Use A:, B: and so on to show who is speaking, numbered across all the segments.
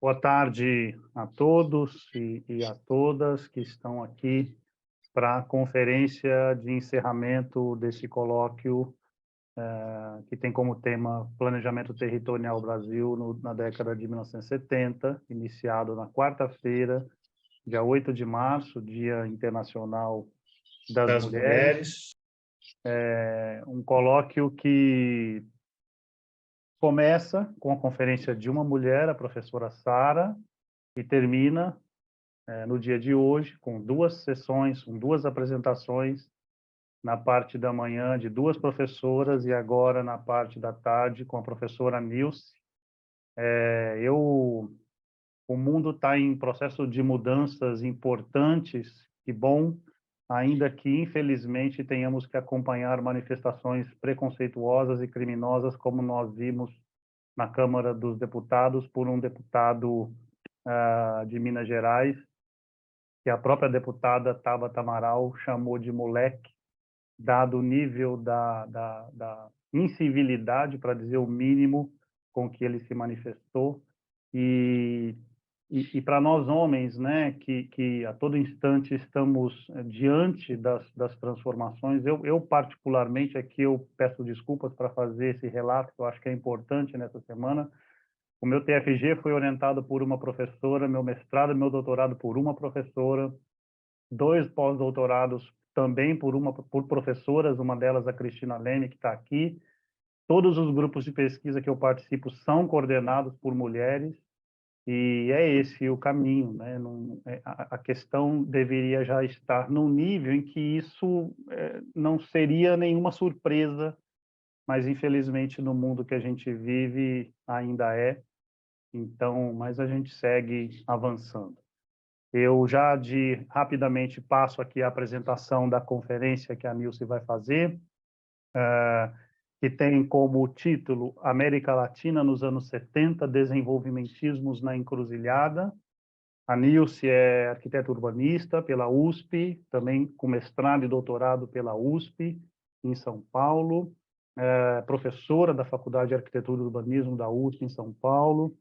A: Boa tarde a todos e a todas que estão aqui para a conferência de encerramento desse colóquio, que tem como tema Planejamento Territorial Brasil na década de 1970, iniciado na quarta-feira, dia 8 de março, Dia Internacional das
B: das
A: Mulheres.
B: mulheres.
A: Um colóquio que começa com a conferência de uma mulher, a professora Sara, e termina no dia de hoje, com duas sessões, com duas apresentações, na parte da manhã de duas professoras e agora na parte da tarde com a professora Nilce. O mundo está em processo de mudanças importantes, que bom, ainda que infelizmente tenhamos que acompanhar manifestações preconceituosas e criminosas, como nós vimos na Câmara dos Deputados por um deputado de Minas Gerais, que a própria deputada Tabata Amaral chamou de moleque, dado o nível da incivilidade, para dizer o mínimo, com que ele se manifestou. E para nós homens, né, que a todo instante estamos diante das transformações, eu particularmente, aqui eu peço desculpas para fazer esse relato, que eu acho que é importante nessa semana. O meu TFG foi orientado por uma professora, meu mestrado e meu doutorado por uma professora, dois pós-doutorados também por professoras, uma delas a Cristina Leme, que está aqui. Todos os grupos de pesquisa que eu participo são coordenados por mulheres, e é esse o caminho, né? A questão deveria já estar num nível em que isso não seria nenhuma surpresa, mas infelizmente no mundo que a gente vive ainda é. Então, mas a gente segue avançando. Eu já rapidamente passo aqui a apresentação da conferência que a Nilce vai fazer, que tem como título América Latina nos anos 70, Desenvolvimentismos na Encruzilhada. A Nilce é arquiteta urbanista pela USP, também com mestrado e doutorado pela USP, em São Paulo, professora da Faculdade de Arquitetura e Urbanismo da USP, em São Paulo,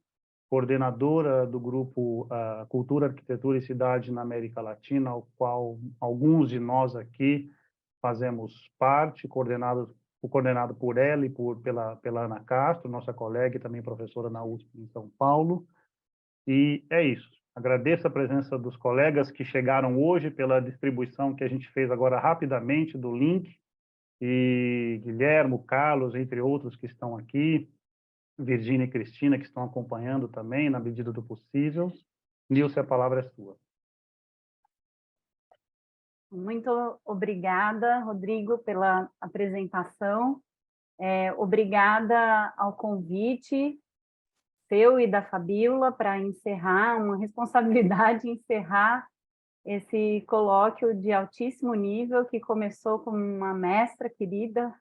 A: coordenadora do grupo Cultura, Arquitetura e Cidade na América Latina, ao qual alguns de nós aqui fazemos parte, coordenado por ela e pela Ana Castro, nossa colega e também professora na USP em São Paulo. E é isso. Agradeço a presença dos colegas que chegaram hoje pela distribuição que a gente fez agora rapidamente do link, e Guilhermo, Carlos, entre outros que estão aqui, Virgínia e Cristina, que estão acompanhando também, na medida do possível. Nilce, a palavra é sua.
C: Muito obrigada, Rodrigo, pela apresentação. Obrigada ao convite seu e da Fabíola para encerrar, uma responsabilidade encerrar esse colóquio de altíssimo nível que começou com uma mestra querida,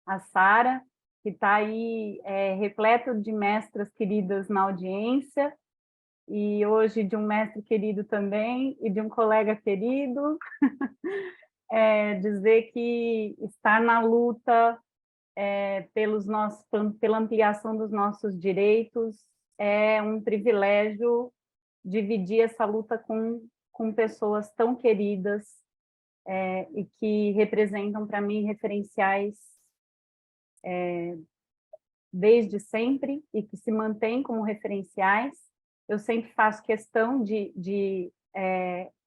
C: a Sara, que está aí repleto de mestras queridas na audiência, e hoje de um mestre querido também, e de um colega querido, dizer que estar na luta pela ampliação dos nossos direitos é um privilégio dividir essa luta com pessoas tão queridas e que representam para mim referenciais desde sempre e que se mantêm como referenciais. Eu sempre faço questão de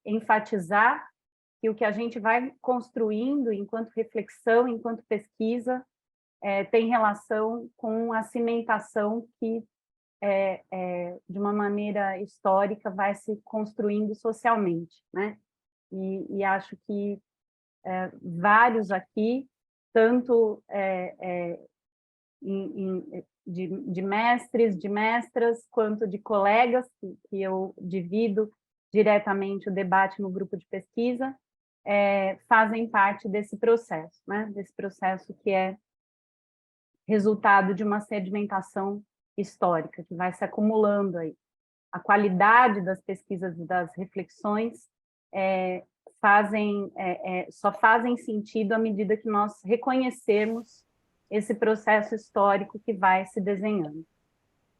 C: enfatizar que o que a gente vai construindo enquanto reflexão, enquanto pesquisa, tem relação com a cimentação que, de uma maneira histórica, vai se construindo socialmente, né? E acho que vários aqui, tanto de mestres, de mestras, quanto de colegas, que eu divido diretamente o debate no grupo de pesquisa, fazem parte desse processo, né? Desse processo que é resultado de uma sedimentação histórica, que vai se acumulando aí. A qualidade das pesquisas e das reflexões só fazem sentido à medida que nós reconhecermos esse processo histórico que vai se desenhando.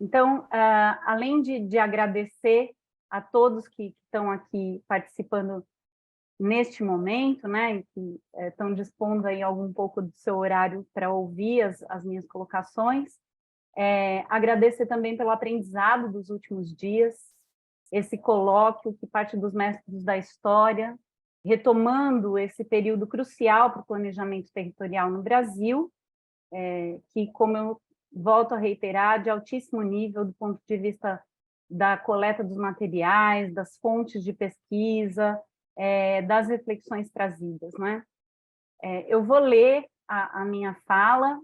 C: Então, além de agradecer a todos que estão aqui participando neste momento, né, e que estão dispondo aí algum pouco do seu horário para ouvir as minhas colocações, agradecer também pelo aprendizado dos últimos dias, esse colóquio que parte dos mestres da história, retomando esse período crucial para o planejamento territorial no Brasil, que, como eu volto a reiterar, de altíssimo nível do ponto de vista da coleta dos materiais, das fontes de pesquisa, das reflexões trazidas, né? Eu vou ler a minha fala,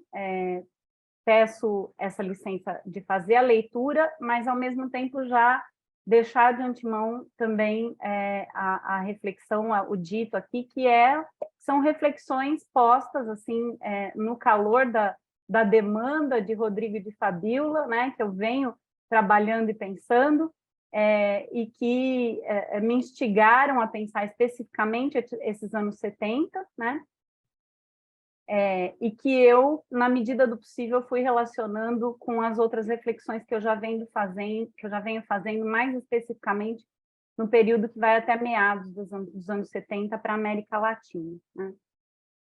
C: peço essa licença de fazer a leitura, mas, ao mesmo tempo, já deixar de antemão também a reflexão, o dito aqui, que são reflexões postas assim, no calor da demanda de Rodrigo e de Fabíola, né, que eu venho trabalhando e pensando, e que me instigaram a pensar especificamente esses anos 70, né? E que eu, na medida do possível, fui relacionando com as outras reflexões que eu já venho fazendo, mais especificamente no período que vai até meados dos anos 70 para a América Latina, né?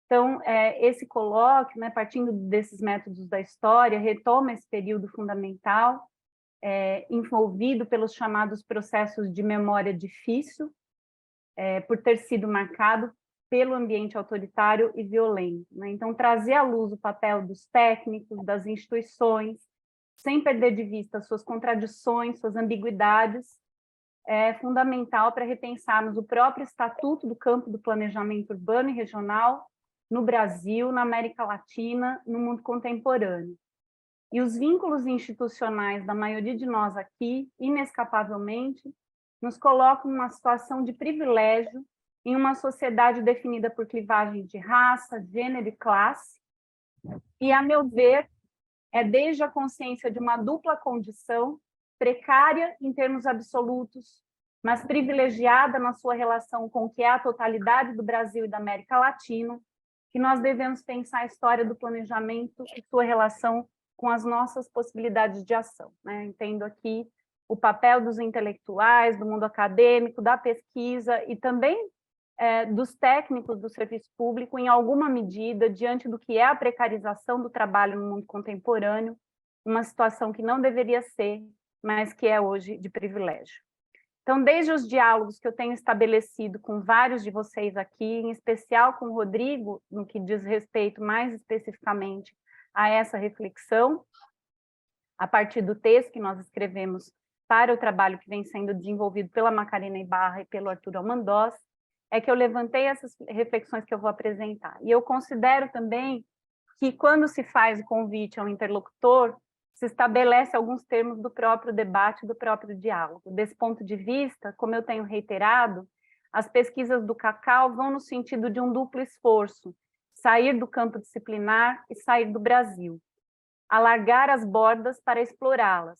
C: Então, esse colóquio, né, partindo desses métodos da história, retoma esse período fundamental, envolvido pelos chamados processos de memória difícil, por ter sido marcado pelo ambiente autoritário e violento, né? Então, trazer à luz o papel dos técnicos, das instituições, sem perder de vista suas contradições, suas ambiguidades, é fundamental para repensarmos o próprio estatuto do campo do planejamento urbano e regional no Brasil, na América Latina, no mundo contemporâneo. E os vínculos institucionais da maioria de nós aqui, inescapavelmente, nos colocam numa situação de privilégio em uma sociedade definida por clivagem de raça, gênero e classe, e, a meu ver, desde a consciência de uma dupla condição, precária em termos absolutos, mas privilegiada na sua relação com o que é a totalidade do Brasil e da América Latina, que nós devemos pensar a história do planejamento e sua relação com as nossas possibilidades de ação, né? Entendo aqui o papel dos intelectuais, do mundo acadêmico, da pesquisa e também dos técnicos do serviço público, em alguma medida, diante do que é a precarização do trabalho no mundo contemporâneo, uma situação que não deveria ser, mas que é hoje de privilégio. Então, desde os diálogos que eu tenho estabelecido com vários de vocês aqui, em especial com o Rodrigo, no que diz respeito mais especificamente a essa reflexão, a partir do texto que nós escrevemos para o trabalho que vem sendo desenvolvido pela Macarena Ibarra e pelo Arthur Almandós, é que eu levantei essas reflexões que eu vou apresentar. E eu considero também que, quando se faz o convite ao interlocutor, se estabelece alguns termos do próprio debate, do próprio diálogo. Desse ponto de vista, como eu tenho reiterado, as pesquisas do Cacau vão no sentido de um duplo esforço: sair do campo disciplinar e sair do Brasil, alargar as bordas para explorá-las,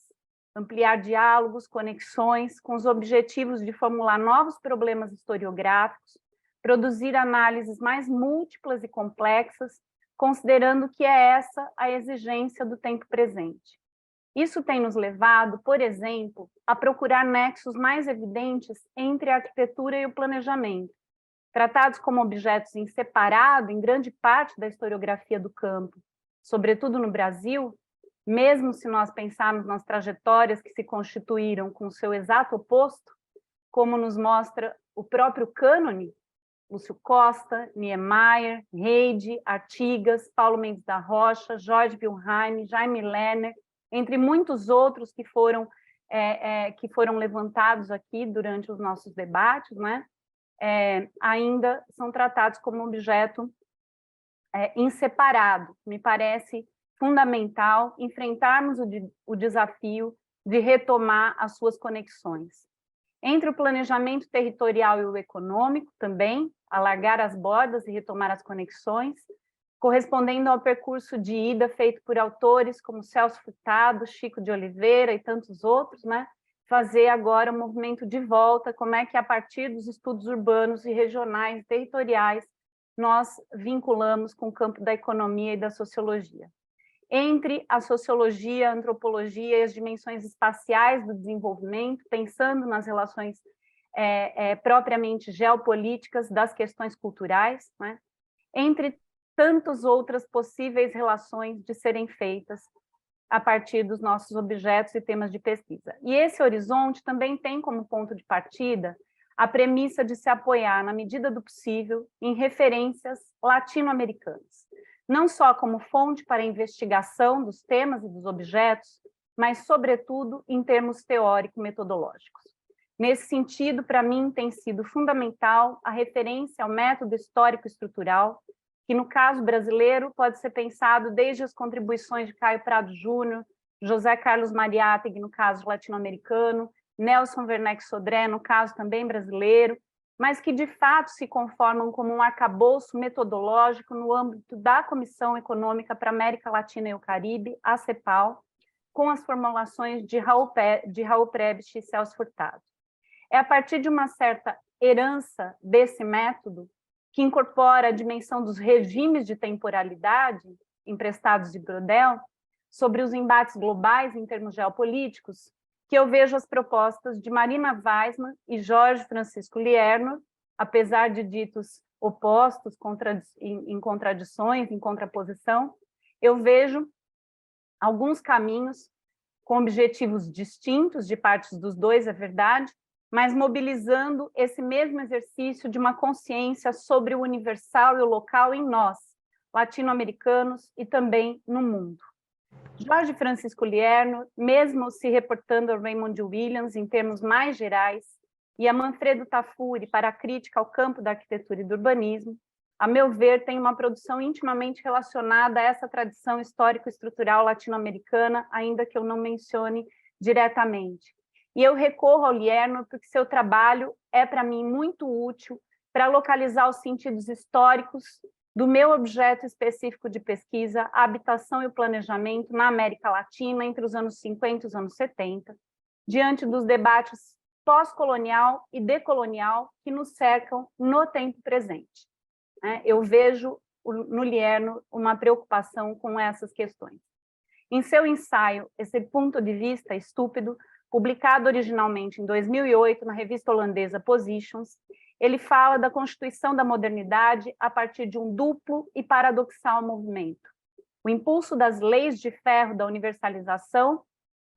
C: ampliar diálogos, conexões, com os objetivos de formular novos problemas historiográficos, produzir análises mais múltiplas e complexas, considerando que é essa a exigência do tempo presente. Isso tem nos levado, por exemplo, a procurar nexos mais evidentes entre a arquitetura e o planejamento, tratados como objetos em separado em grande parte da historiografia do campo, sobretudo no Brasil, mesmo se nós pensarmos nas trajetórias que se constituíram com o seu exato oposto, como nos mostra o próprio cânone, Lúcio Costa, Niemeyer, Reide, Artigas, Paulo Mendes da Rocha, Jorge Wilhelm, Jaime Lerner, entre muitos outros que foram levantados aqui durante os nossos debates, né? Ainda são tratados como objeto inseparado. Me parece fundamental enfrentarmos o desafio de retomar as suas conexões. Entre o planejamento territorial e o econômico, também, alargar as bordas e retomar as conexões, correspondendo ao percurso de ida feito por autores como Celso Furtado, Chico de Oliveira e tantos outros, né? Fazer agora um movimento de volta, como é que, a partir dos estudos urbanos e regionais, territoriais, nós vinculamos com o campo da economia e da sociologia. entre a sociologia, a antropologia e as dimensões espaciais do desenvolvimento, pensando nas relações propriamente geopolíticas das questões culturais, né? Entre tantas outras possíveis relações de serem feitas a partir dos nossos objetos e temas de pesquisa. E esse horizonte também tem como ponto de partida a premissa de se apoiar, na medida do possível, em referências latino-americanas, não só como fonte para a investigação dos temas e dos objetos, mas, sobretudo, em termos teórico-metodológicos. Nesse sentido, para mim, tem sido fundamental a referência ao método histórico-estrutural, que, no caso brasileiro, pode ser pensado desde as contribuições de Caio Prado Júnior, José Carlos Mariátegui, no caso latino-americano, Nelson Werneck Sodré, no caso também brasileiro, mas que, de fato, se conformam como um arcabouço metodológico no âmbito da Comissão Econômica para a América Latina e o Caribe, a CEPAL, com as formulações de Raul Prebisch e Celso Furtado. É a partir de uma certa herança desse método, que incorpora a dimensão dos regimes de temporalidade emprestados de Brodel, sobre os embates globais em termos geopolíticos, que eu vejo as propostas de Marina Weissmann e Jorge Francisco Lierno, apesar de ditos opostos, em contradições, em contraposição, eu vejo alguns caminhos com objetivos distintos de partes dos dois, é verdade, mas mobilizando esse mesmo exercício de uma consciência sobre o universal e o local em nós, latino-americanos e também no mundo. Jorge Francisco Lierno, mesmo se reportando a Raymond Williams em termos mais gerais, e a Manfredo Tafuri para a crítica ao campo da arquitetura e do urbanismo, a meu ver, tem uma produção intimamente relacionada a essa tradição histórico-estrutural latino-americana, ainda que eu não mencione diretamente. E eu recorro ao Lierno porque seu trabalho é, para mim, muito útil para localizar os sentidos históricos do meu objeto específico de pesquisa, a habitação e o planejamento na América Latina entre os anos 50 e os anos 70, diante dos debates pós-colonial e decolonial que nos cercam no tempo presente. Eu vejo no Lierno uma preocupação com essas questões. Em seu ensaio, Esse Ponto de Vista Estúpido, publicado originalmente em 2008 na revista holandesa Positions, ele fala da constituição da modernidade a partir de um duplo e paradoxal movimento: o impulso das leis de ferro da universalização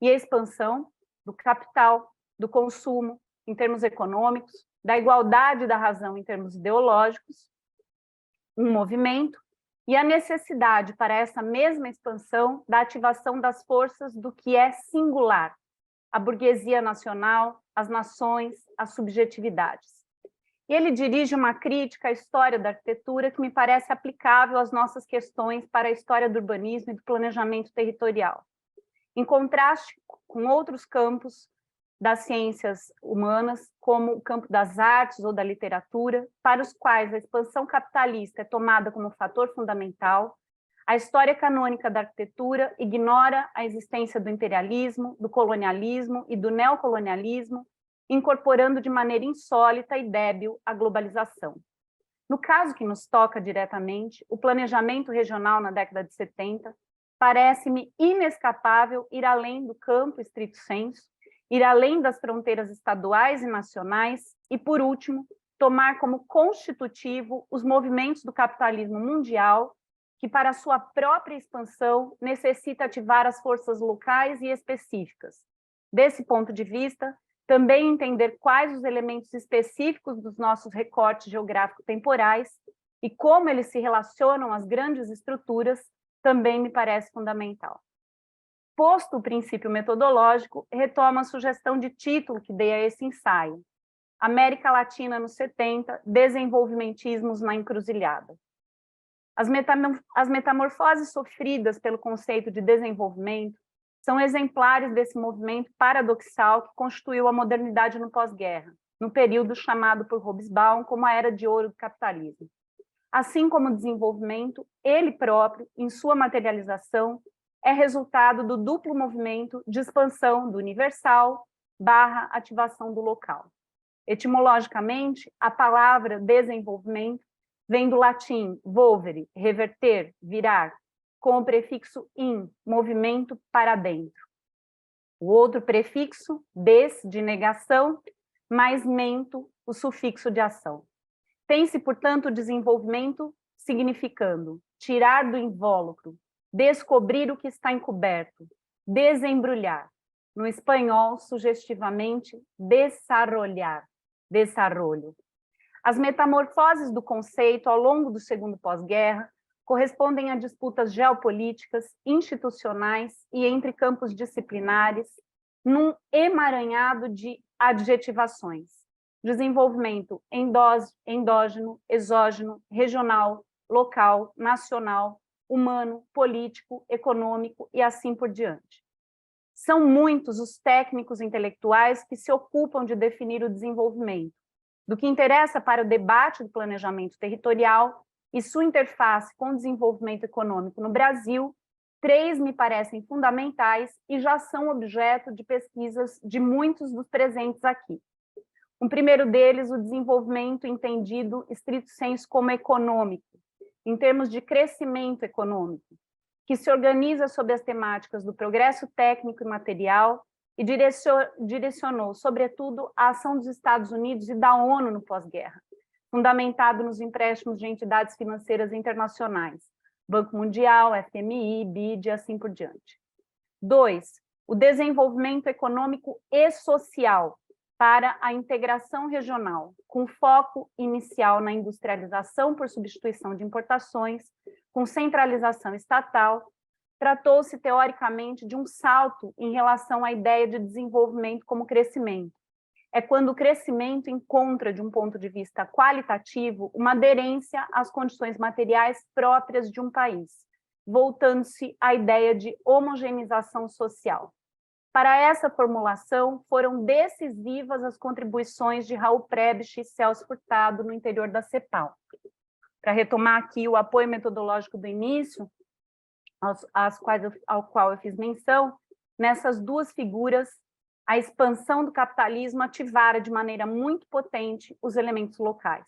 C: e a expansão do capital, do consumo em termos econômicos, da igualdade da razão em termos ideológicos, um movimento, e a necessidade para essa mesma expansão da ativação das forças do que é singular, a burguesia nacional, as nações, as subjetividades. E ele dirige uma crítica à história da arquitetura que me parece aplicável às nossas questões para a história do urbanismo e do planejamento territorial. Em contraste com outros campos das ciências humanas, como o campo das artes ou da literatura, para os quais a expansão capitalista é tomada como fator fundamental, a história canônica da arquitetura ignora a existência do imperialismo, do colonialismo e do neocolonialismo, incorporando de maneira insólita e débil a globalização. No caso que nos toca diretamente, o planejamento regional na década de 70 parece-me inescapável ir além do campo estrito sensu, ir além das fronteiras estaduais e nacionais e, por último, tomar como constitutivo os movimentos do capitalismo mundial, que, para sua própria expansão, necessita ativar as forças locais e específicas. Desse ponto de vista, também entender quais os elementos específicos dos nossos recortes geográfico-temporais e como eles se relacionam às grandes estruturas também me parece fundamental. Posto o princípio metodológico, retomo a sugestão de título que dei a esse ensaio: América Latina nos 70, desenvolvimentismos na encruzilhada. As metamorfoses sofridas pelo conceito de desenvolvimento são exemplares desse movimento paradoxal que constituiu a modernidade no pós-guerra, no período chamado por Hobsbawm como a Era de Ouro do capitalismo. Assim como o desenvolvimento, ele próprio, em sua materialização, é resultado do duplo movimento de expansão do universal / ativação do local. Etimologicamente, a palavra desenvolvimento vem do latim volvere, reverter, virar, com o prefixo in, movimento para dentro. O outro prefixo, des, de negação, mais mento, o sufixo de ação. Tem-se, portanto, o desenvolvimento significando tirar do invólucro, descobrir o que está encoberto, desembrulhar. No espanhol, sugestivamente, desarrollar, desarrollo. As metamorfoses do conceito ao longo do segundo pós-guerra correspondem a disputas geopolíticas, institucionais e entre campos disciplinares, num emaranhado de adjetivações. Desenvolvimento endógeno, exógeno, regional, local, nacional, humano, político, econômico e assim por diante. São muitos os técnicos intelectuais que se ocupam de definir o desenvolvimento, do que interessa para o debate do planejamento territorial e sua interface com o desenvolvimento econômico no Brasil. 3 me parecem fundamentais e já são objeto de pesquisas de muitos dos presentes aqui. O primeiro deles, o desenvolvimento entendido estrito sensu como econômico, em termos de crescimento econômico, que se organiza sob as temáticas do progresso técnico e material e direcionou, sobretudo, a ação dos Estados Unidos e da ONU no pós-guerra, fundamentado nos empréstimos de entidades financeiras internacionais, Banco Mundial, FMI, BID e assim por diante. 2. O desenvolvimento econômico e social para a integração regional, com foco inicial na industrialização por substituição de importações, com centralização estatal. Tratou-se, teoricamente, de um salto em relação à ideia de desenvolvimento como crescimento. É quando o crescimento encontra, de um ponto de vista qualitativo, uma aderência às condições materiais próprias de um país, voltando-se à ideia de homogeneização social. Para essa formulação, foram decisivas as contribuições de Raul Prebisch e Celso Furtado no interior da CEPAL. Para retomar aqui o apoio metodológico do início, ao qual eu fiz menção, nessas duas figuras, a expansão do capitalismo ativara de maneira muito potente os elementos locais.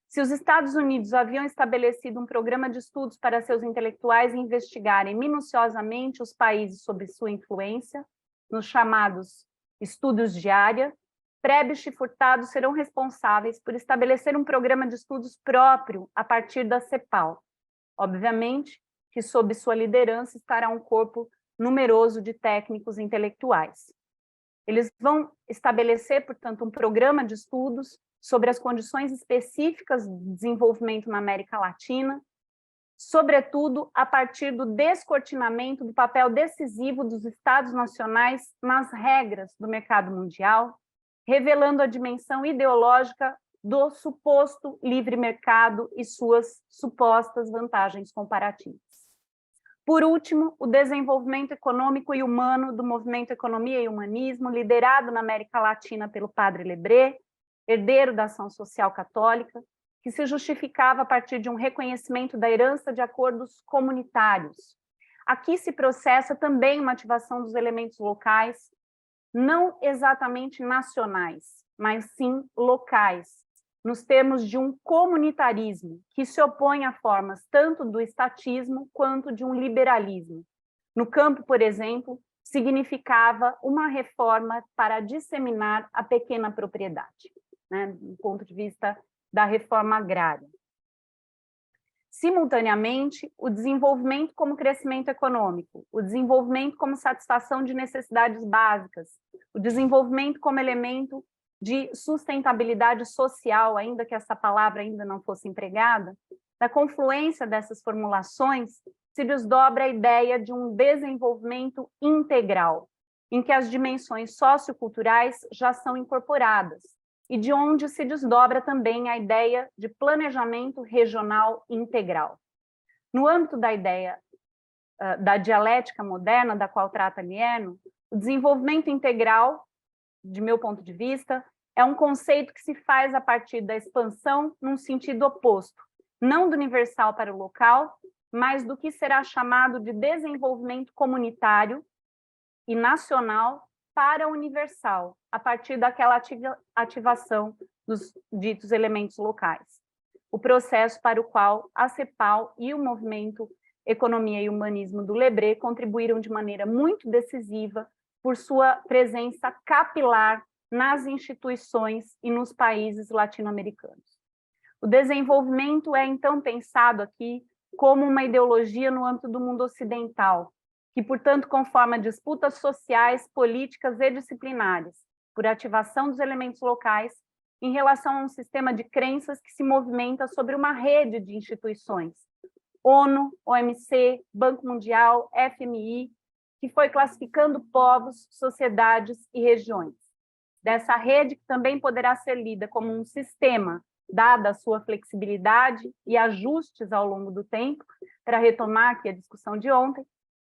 C: Se os Estados Unidos haviam estabelecido um programa de estudos para seus intelectuais investigarem minuciosamente os países sob sua influência, nos chamados estudos de área, Prebisch e Furtado serão responsáveis por estabelecer um programa de estudos próprio a partir da CEPAL. Obviamente que sob sua liderança estará um corpo numeroso de técnicos intelectuais. Eles vão estabelecer, portanto, um programa de estudos sobre as condições específicas de desenvolvimento na América Latina, sobretudo a partir do descortinamento do papel decisivo dos Estados nacionais nas regras do mercado mundial, revelando a dimensão ideológica do suposto livre mercado e suas supostas vantagens comparativas. Por último, o desenvolvimento econômico e humano do movimento Economia e Humanismo, liderado na América Latina pelo padre Lebré, herdeiro da ação social católica, que se justificava a partir de um reconhecimento da herança de acordos comunitários. Aqui se processa também uma ativação dos elementos locais, não exatamente nacionais, mas sim locais, nos termos de um comunitarismo que se opõe a formas tanto do estatismo quanto de um liberalismo. No campo, por exemplo, significava uma reforma para disseminar a pequena propriedade, né, do ponto de vista da reforma agrária. Simultaneamente, o desenvolvimento como crescimento econômico, o desenvolvimento como satisfação de necessidades básicas, o desenvolvimento como elemento de sustentabilidade social, ainda que essa palavra ainda não fosse empregada, da confluência dessas formulações se desdobra a ideia de um desenvolvimento integral, em que as dimensões socioculturais já são incorporadas, e de onde se desdobra também a ideia de planejamento regional integral. No âmbito da ideia da dialética moderna, da qual trata Lieno, o desenvolvimento integral, de meu ponto de vista, é um conceito que se faz a partir da expansão num sentido oposto, não do universal para o local, mas do que será chamado de desenvolvimento comunitário e nacional para o universal, a partir daquela ativação dos ditos elementos locais. O processo para o qual a CEPAL e o movimento Economia e Humanismo do Lebré contribuíram de maneira muito decisiva por sua presença capilar nas instituições e nos países latino-americanos. O desenvolvimento é, então, pensado aqui como uma ideologia no âmbito do mundo ocidental, que, portanto, conforma disputas sociais, políticas e disciplinares, por ativação dos elementos locais, em relação a um sistema de crenças que se movimenta sobre uma rede de instituições, ONU, OMC, Banco Mundial, FMI, que foi classificando povos, sociedades e regiões. Dessa rede, que também poderá ser lida como um sistema, dada a sua flexibilidade e ajustes ao longo do tempo, para retomar aqui a discussão de ontem,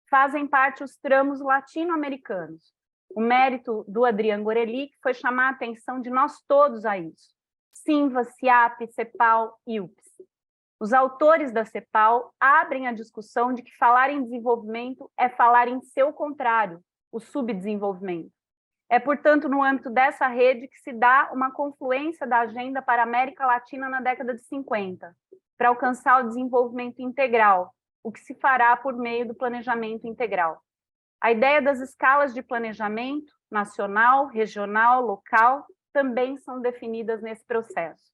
C: fazem parte os tramos latino-americanos. O mérito do Adrián Gorelick foi chamar a atenção de nós todos a isso. SINVA, SIAP, CEPAL e UPS. Os autores da CEPAL abrem a discussão de que falar em desenvolvimento é falar em seu contrário, o subdesenvolvimento. É, portanto, no âmbito dessa rede que se dá uma confluência da agenda para a América Latina na década de 50, para alcançar o desenvolvimento integral, o que se fará por meio do planejamento integral. A ideia das escalas de planejamento, nacional, regional, local, também são definidas nesse processo.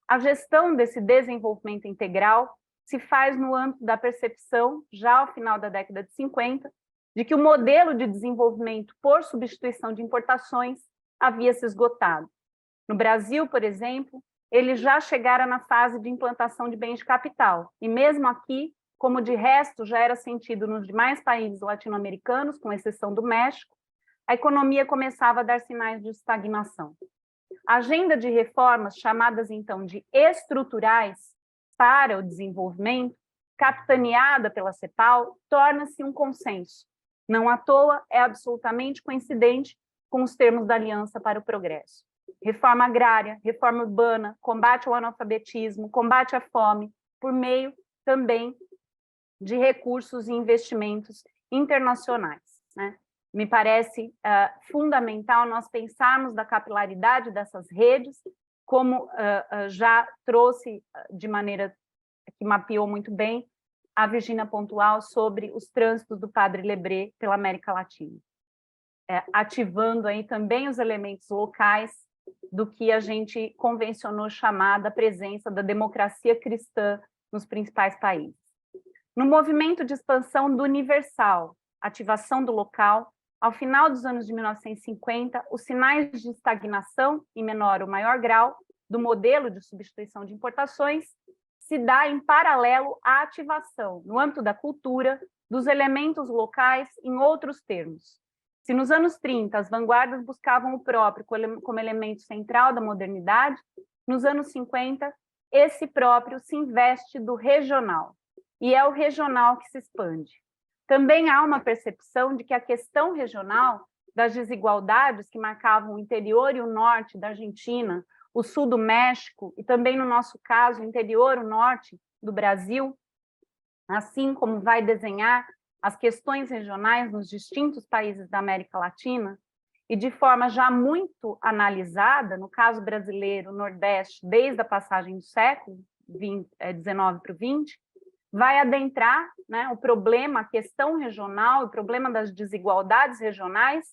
C: A gestão desse desenvolvimento integral se faz no âmbito da percepção, já ao final da década de 50, de que o modelo de desenvolvimento por substituição de importações havia se esgotado. No Brasil, por exemplo, ele já chegara na fase de implantação de bens de capital, e mesmo aqui, como de resto já era sentido nos demais países latino-americanos, com exceção do México, a economia começava a dar sinais de estagnação. A agenda de reformas, chamadas então de estruturais para o desenvolvimento, capitaneada pela CEPAL, torna-se um consenso. Não à toa, é absolutamente coincidente com os termos da Aliança para o Progresso. Reforma agrária, reforma urbana, combate ao analfabetismo, combate à fome, por meio também de recursos e investimentos internacionais, né? Me parece fundamental nós pensarmos da capilaridade dessas redes, como já trouxe de maneira que mapeou muito bem a Virginia Pontual sobre os trânsitos do Padre Lebré pela América Latina, ativando aí também os elementos locais do que a gente convencionou chamar da presença da democracia cristã nos principais países. No movimento de expansão do universal, ativação do local, ao final dos anos de 1950, os sinais de estagnação, em menor ou maior grau, do modelo de substituição de importações, se dá em paralelo à ativação, no âmbito da cultura, dos elementos locais em outros termos. Se nos anos 30 as vanguardas buscavam o próprio como elemento central da modernidade, nos anos 50 esse próprio se investe do regional, e é o regional que se expande. Também há uma percepção de que a questão regional das desigualdades que marcavam o interior e o norte da Argentina, o sul do México e também, no nosso caso, o interior, o norte do Brasil, assim como vai desenhar as questões regionais nos distintos países da América Latina, e de forma já muito analisada, no caso brasileiro, Nordeste, desde a passagem do século XIX para o XX, vai adentrar, né, o problema, a questão regional, o problema das desigualdades regionais,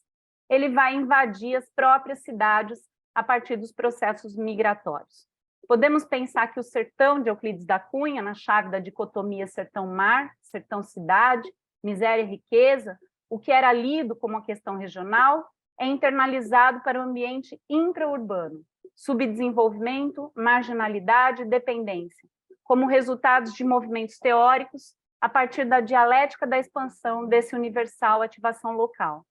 C: ele vai invadir as próprias cidades a partir dos processos migratórios. Podemos pensar que o sertão de Euclides da Cunha, na chave da dicotomia sertão-mar, sertão-cidade, miséria e riqueza, o que era lido como a questão regional é internalizado para o ambiente intraurbano, subdesenvolvimento, marginalidade e dependência, como resultados de movimentos teóricos a partir da dialética da expansão desse universal ativação local.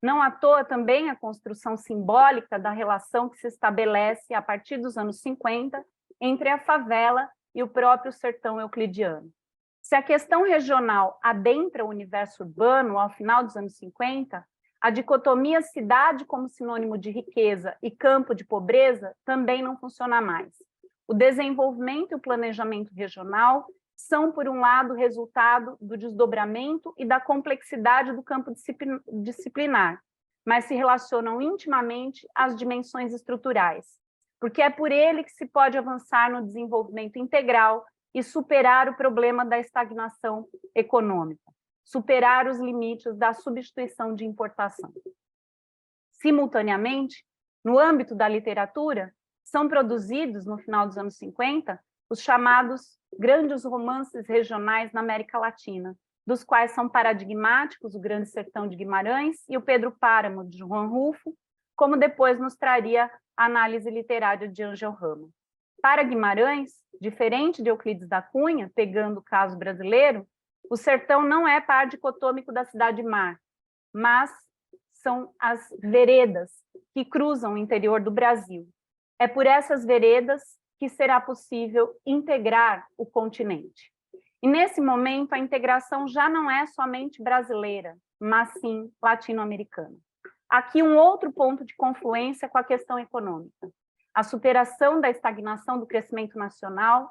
C: Não à toa também a construção simbólica da relação que se estabelece a partir dos anos 50 entre a favela e o próprio sertão euclidiano. Se a questão regional adentra o universo urbano ao final dos anos 50, a dicotomia cidade como sinônimo de riqueza e campo de pobreza também não funciona mais. O desenvolvimento e o planejamento regional são, por um lado, resultado do desdobramento e da complexidade do campo disciplinar, mas se relacionam intimamente às dimensões estruturais, porque é por ele que se pode avançar no desenvolvimento integral e superar o problema da estagnação econômica, superar os limites da substituição de importação. Simultaneamente, no âmbito da literatura, são produzidos, no final dos anos 50, os chamados grandes romances regionais na América Latina, dos quais são paradigmáticos o Grande Sertão de Guimarães e o Pedro Páramo, de Juan Rulfo, como depois nos traria a análise literária de Ângelo Rama. Para Guimarães, diferente de Euclides da Cunha, pegando o caso brasileiro, o sertão não é par dicotômico da cidade-mar, mas são as veredas que cruzam o interior do Brasil. É por essas veredas que será possível integrar o continente. E nesse momento, a integração já não é somente brasileira, mas sim latino-americana. Aqui um outro ponto de confluência com a questão econômica. A superação da estagnação do crescimento nacional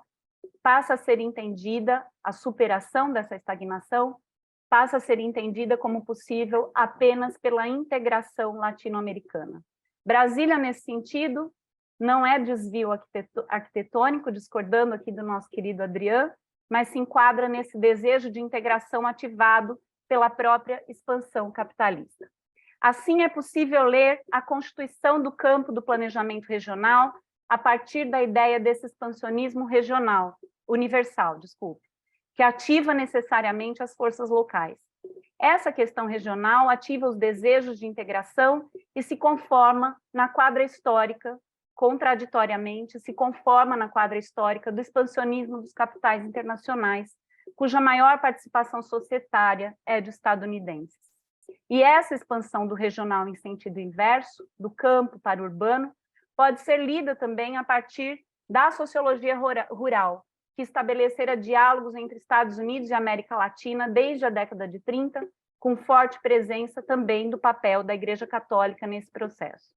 C: passa a ser entendida, a superação dessa estagnação passa a ser entendida como possível apenas pela integração latino-americana. Brasília, nesse sentido, não é desvio arquitetônico, discordando aqui do nosso querido Adriano, mas se enquadra nesse desejo de integração ativado pela própria expansão capitalista. Assim, é possível ler a constituição do campo do planejamento regional a partir da ideia desse expansionismo regional, universal, que ativa necessariamente as forças locais. Essa questão regional ativa os desejos de integração e se conforma na quadra histórica, contraditoriamente, se conforma na quadra histórica do expansionismo dos capitais internacionais, cuja maior participação societária é de estadunidenses. E essa expansão do regional em sentido inverso, do campo para o urbano, pode ser lida também a partir da sociologia rural, que estabelecera diálogos entre Estados Unidos e América Latina desde a década de 30, com forte presença também do papel da Igreja Católica nesse processo.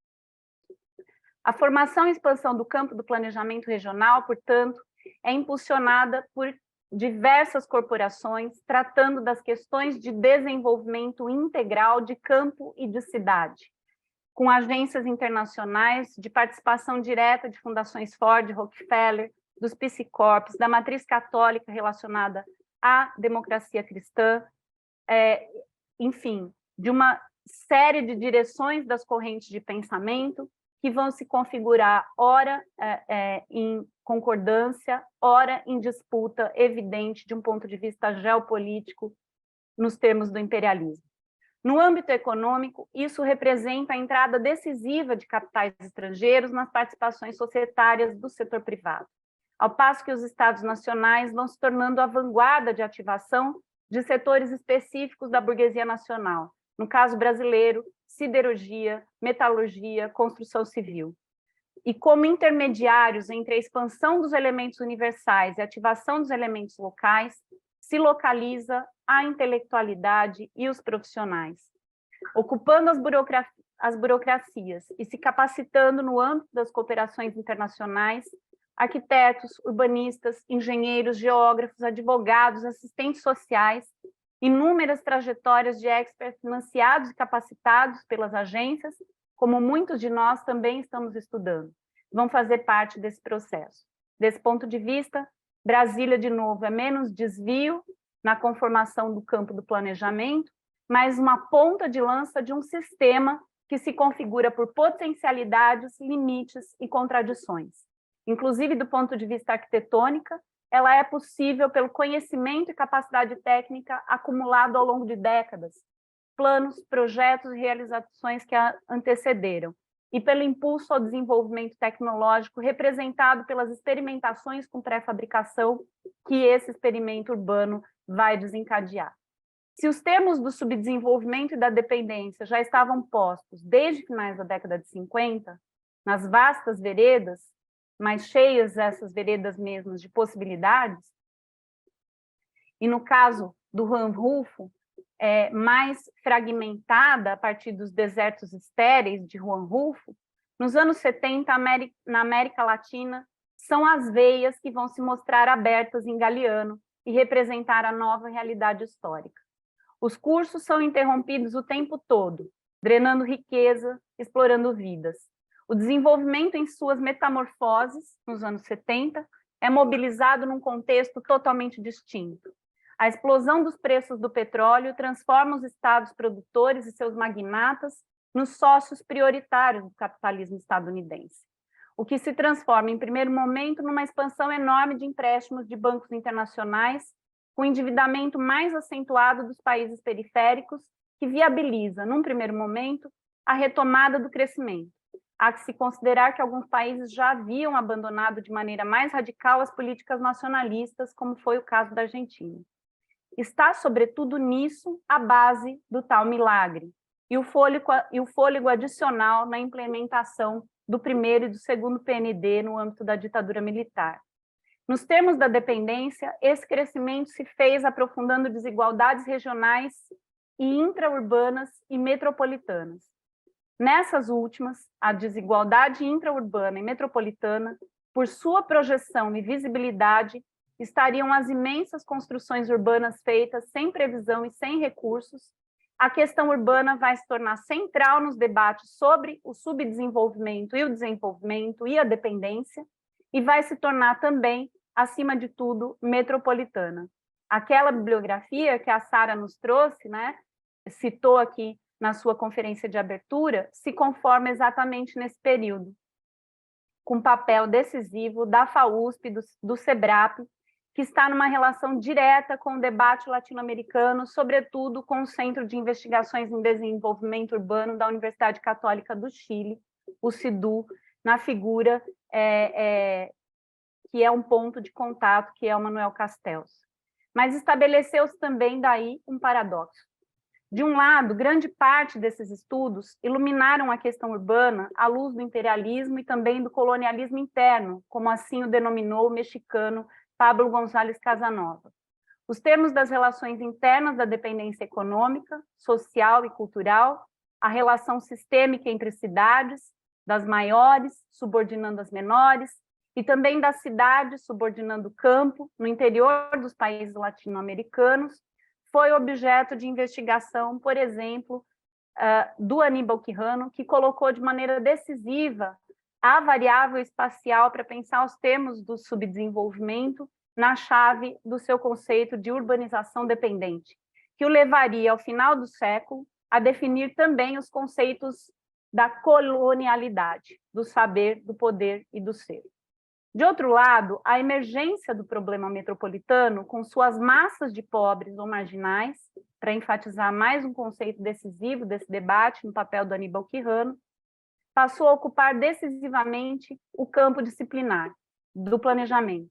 C: A formação e expansão do campo do planejamento regional, portanto, é impulsionada por diversas corporações, tratando das questões de desenvolvimento integral de campo e de cidade, com agências internacionais de participação direta de fundações Ford, Rockefeller, dos psicorpos, da matriz católica relacionada à democracia cristã, enfim, de uma série de direções das correntes de pensamento que vão se configurar, ora em concordância, ora em disputa evidente de um ponto de vista geopolítico nos termos do imperialismo. No âmbito econômico, isso representa a entrada decisiva de capitais estrangeiros nas participações societárias do setor privado, ao passo que os estados nacionais vão se tornando a vanguarda de ativação de setores específicos da burguesia nacional, no caso brasileiro, siderurgia, metalurgia, construção civil. E como intermediários entre a expansão dos elementos universais e a ativação dos elementos locais, se localiza a intelectualidade e os profissionais, ocupando as burocracias e se capacitando no âmbito das cooperações internacionais, arquitetos, urbanistas, engenheiros, geógrafos, advogados, assistentes sociais, inúmeras trajetórias de experts financiados e capacitados pelas agências, como muitos de nós também estamos estudando, vão fazer parte desse processo. Desse ponto de vista, Brasília, de novo, é menos desvio na conformação do campo do planejamento, mas uma ponta de lança de um sistema que se configura por potencialidades, limites e contradições. Inclusive, do ponto de vista arquitetônica, ela é possível pelo conhecimento e capacidade técnica acumulado ao longo de décadas, planos, projetos e realizações que a antecederam, e pelo impulso ao desenvolvimento tecnológico representado pelas experimentações com pré-fabricação que esse experimento urbano vai desencadear. Se os termos do subdesenvolvimento e da dependência já estavam postos desde finais da década de 50, nas vastas veredas, mais cheias essas veredas mesmas de possibilidades, e no caso do Juan Rulfo, mais fragmentada a partir dos desertos estéreis de Juan Rulfo, nos anos 70, na América Latina, são as veias que vão se mostrar abertas em Galeano e representar a nova realidade histórica. Os cursos são interrompidos o tempo todo, drenando riqueza, explorando vidas. O desenvolvimento em suas metamorfoses, nos anos 70, é mobilizado num contexto totalmente distinto. A explosão dos preços do petróleo transforma os estados produtores e seus magnatas nos sócios prioritários do capitalismo estadunidense, o que se transforma, em primeiro momento, numa expansão enorme de empréstimos de bancos internacionais, com endividamento mais acentuado dos países periféricos, que viabiliza, num primeiro momento, a retomada do crescimento. Há que se considerar que alguns países já haviam abandonado de maneira mais radical as políticas nacionalistas, como foi o caso da Argentina. Está, sobretudo, nisso a base do tal milagre, e o fôlego adicional na implementação do primeiro e do segundo PND no âmbito da ditadura militar. Nos termos da dependência, esse crescimento se fez aprofundando desigualdades regionais e intraurbanas e metropolitanas. Nessas últimas, a desigualdade intraurbana e metropolitana, por sua projeção e visibilidade, estariam as imensas construções urbanas feitas sem previsão e sem recursos. A questão urbana vai se tornar central nos debates sobre o subdesenvolvimento e o desenvolvimento e a dependência, e vai se tornar também, acima de tudo, metropolitana. Aquela bibliografia que a Sara nos trouxe, né, citou aqui na sua conferência de abertura, se conforma exatamente nesse período, com papel decisivo da FAUSP, do SEBRAP, que está numa relação direta com o debate latino-americano, sobretudo com o Centro de Investigações em Desenvolvimento Urbano da Universidade Católica do Chile, o CIDU, na figura que é um ponto de contato, que é o Manuel Castells. Mas estabeleceu-se também daí um paradoxo. De um lado, grande parte desses estudos iluminaram a questão urbana à luz do imperialismo e também do colonialismo interno, como assim o denominou o mexicano Pablo González Casanova. Os termos das relações internas da dependência econômica, social e cultural, a relação sistêmica entre cidades, das maiores, subordinando as menores, e também das cidades, subordinando o campo, no interior dos países latino-americanos, foi objeto de investigação, por exemplo, do Aníbal Quijano, que colocou de maneira decisiva a variável espacial para pensar os termos do subdesenvolvimento na chave do seu conceito de urbanização dependente, que o levaria, ao final do século, a definir também os conceitos da colonialidade, do saber, do poder e do ser. De outro lado, a emergência do problema metropolitano, com suas massas de pobres ou marginais, para enfatizar mais um conceito decisivo desse debate no papel do Aníbal Quijano, passou a ocupar decisivamente o campo disciplinar do planejamento.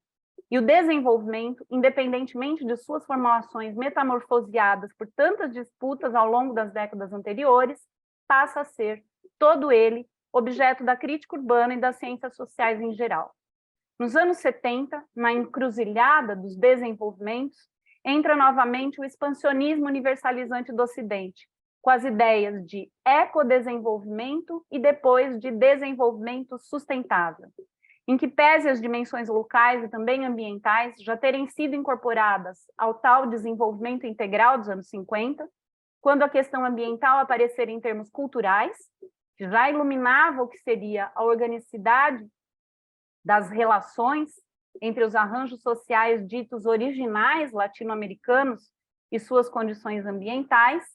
C: E o desenvolvimento, independentemente de suas formulações metamorfoseadas por tantas disputas ao longo das décadas anteriores, passa a ser, todo ele, objeto da crítica urbana e das ciências sociais em geral. Nos anos 70, na encruzilhada dos desenvolvimentos, entra novamente o expansionismo universalizante do Ocidente, com as ideias de ecodesenvolvimento e depois de desenvolvimento sustentável, em que pese as dimensões locais e também ambientais já terem sido incorporadas ao tal desenvolvimento integral dos anos 50, quando a questão ambiental aparecer em termos culturais, que já iluminava o que seria a organicidade das relações entre os arranjos sociais ditos originais latino-americanos e suas condições ambientais,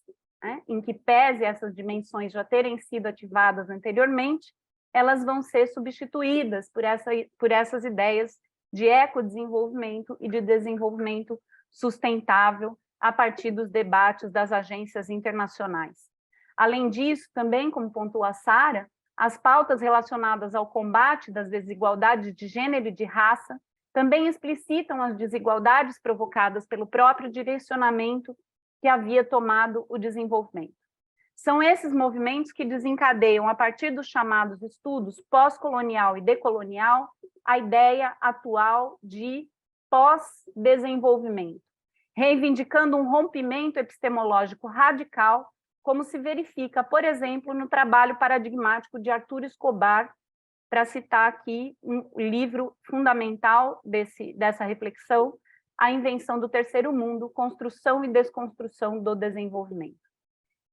C: né, em que pese essas dimensões já terem sido ativadas anteriormente, elas vão ser substituídas por essas ideias de ecodesenvolvimento e de desenvolvimento sustentável a partir dos debates das agências internacionais. Além disso, também, como pontua a Sara, as pautas relacionadas ao combate das desigualdades de gênero e de raça também explicitam as desigualdades provocadas pelo próprio direcionamento que havia tomado o desenvolvimento. São esses movimentos que desencadeiam, a partir dos chamados estudos pós-colonial e decolonial, a ideia atual de pós-desenvolvimento, reivindicando um rompimento epistemológico radical, como se verifica, por exemplo, no trabalho paradigmático de Arthur Escobar, para citar aqui um livro fundamental dessa reflexão, A Invenção do Terceiro Mundo, Construção e Desconstrução do Desenvolvimento,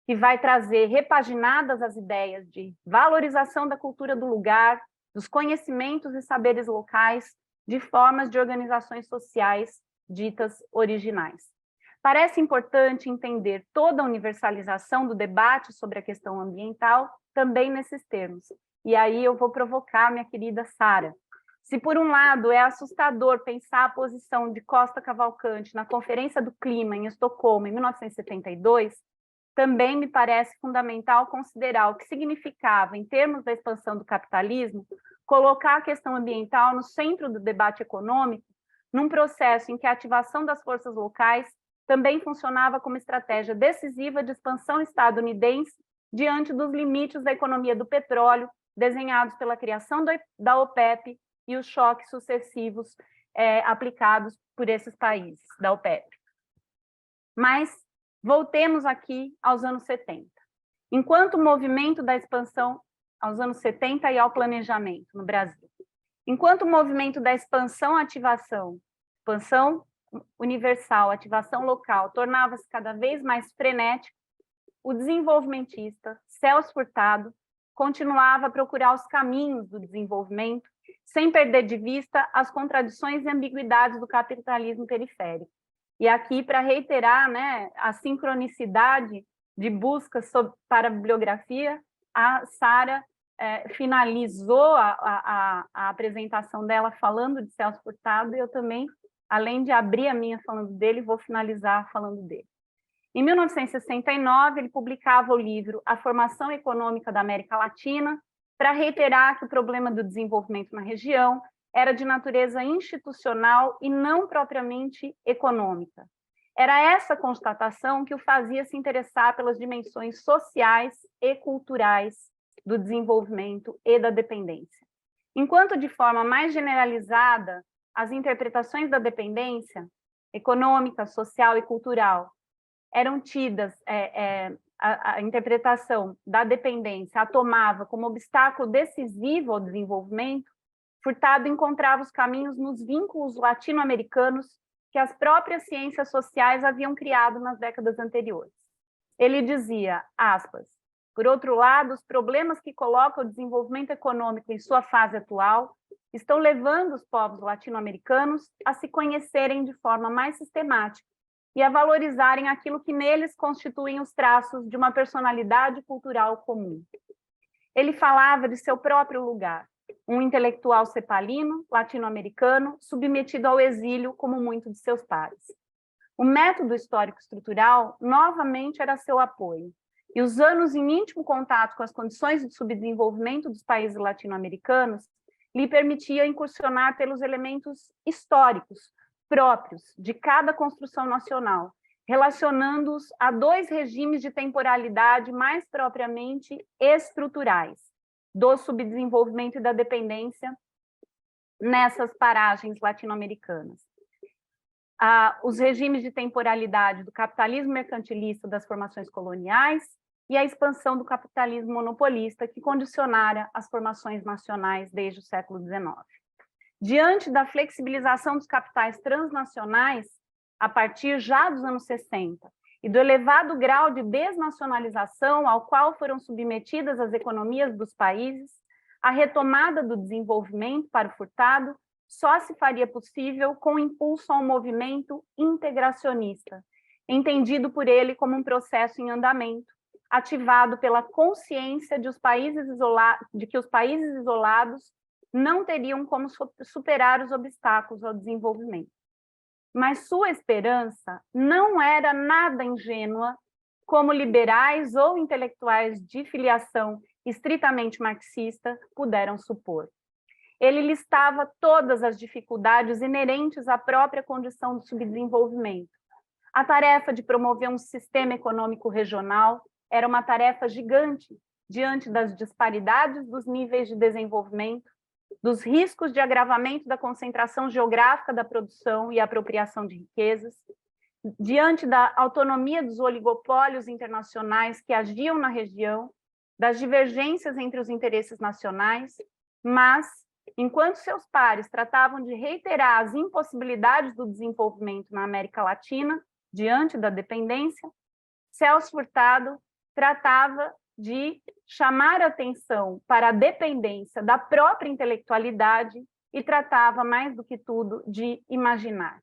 C: que vai trazer repaginadas as ideias de valorização da cultura do lugar, dos conhecimentos e saberes locais, de formas de organizações sociais ditas originais. Parece importante entender toda a universalização do debate sobre a questão ambiental também nesses termos. E aí eu vou provocar minha querida Sara. Se, por um lado, é assustador pensar a posição de Costa Cavalcante na Conferência do Clima em Estocolmo, em 1972, também me parece fundamental considerar o que significava, em termos da expansão do capitalismo, colocar a questão ambiental no centro do debate econômico, num processo em que a ativação das forças locais também funcionava como estratégia decisiva de expansão estadunidense diante dos limites da economia do petróleo, desenhados pela criação da OPEP e os choques sucessivos aplicados por esses países da OPEP. Mas voltemos aqui aos anos 70. Enquanto o movimento da expansão aos anos 70 e ao planejamento no Brasil. Enquanto o movimento da expansão universal, ativação local, tornava-se cada vez mais frenético, o desenvolvimentista Celso Furtado continuava a procurar os caminhos do desenvolvimento, sem perder de vista as contradições e ambiguidades do capitalismo periférico. E aqui, para reiterar, né, a sincronicidade de buscas para a bibliografia, a Sara finalizou a apresentação dela falando de Celso Furtado, e eu também, além de abrir a minha falando dele, vou finalizar falando dele. Em 1969, ele publicava o livro A Formação Econômica da América Latina, para reiterar que o problema do desenvolvimento na região era de natureza institucional e não propriamente econômica. Era essa constatação que o fazia se interessar pelas dimensões sociais e culturais do desenvolvimento e da dependência. Enquanto, de forma mais generalizada, as interpretações da dependência econômica, social e cultural eram tidas, a interpretação da dependência a tomava como obstáculo decisivo ao desenvolvimento, Furtado encontrava os caminhos nos vínculos latino-americanos que as próprias ciências sociais haviam criado nas décadas anteriores. Ele dizia, aspas, por outro lado, os problemas que colocam o desenvolvimento econômico em sua fase atual estão levando os povos latino-americanos a se conhecerem de forma mais sistemática e a valorizarem aquilo que neles constituem os traços de uma personalidade cultural comum. Ele falava de seu próprio lugar, um intelectual cepalino, latino-americano, submetido ao exílio como muitos de seus pares. O método histórico-estrutural, novamente, era seu apoio, e os anos em íntimo contato com as condições de subdesenvolvimento dos países latino-americanos lhe permitia incursionar pelos elementos históricos próprios de cada construção nacional, relacionando-os a dois regimes de temporalidade mais propriamente estruturais, do subdesenvolvimento e da dependência nessas paragens latino-americanas. Os regimes de temporalidade do capitalismo mercantilista das formações coloniais e a expansão do capitalismo monopolista que condicionara as formações nacionais desde o século XIX. Diante da flexibilização dos capitais transnacionais, a partir já dos anos 60, e do elevado grau de desnacionalização ao qual foram submetidas as economias dos países, a retomada do desenvolvimento para o Furtado só se faria possível com o impulso a um movimento integracionista, entendido por ele como um processo em andamento, ativado pela consciência de que os países isolados não teriam como superar os obstáculos ao desenvolvimento. Mas sua esperança não era nada ingênua, como liberais ou intelectuais de filiação estritamente marxista puderam supor. Ele listava todas as dificuldades inerentes à própria condição de subdesenvolvimento. A tarefa de promover um sistema econômico regional era uma tarefa gigante diante das disparidades dos níveis de desenvolvimento, dos riscos de agravamento da concentração geográfica da produção e apropriação de riquezas, diante da autonomia dos oligopólios internacionais que agiam na região, das divergências entre os interesses nacionais, mas, enquanto seus pares tratavam de reiterar as impossibilidades do desenvolvimento na América Latina, diante da dependência, Celso Furtado tratava de chamar a atenção para a dependência da própria intelectualidade e tratava, mais do que tudo, de imaginar.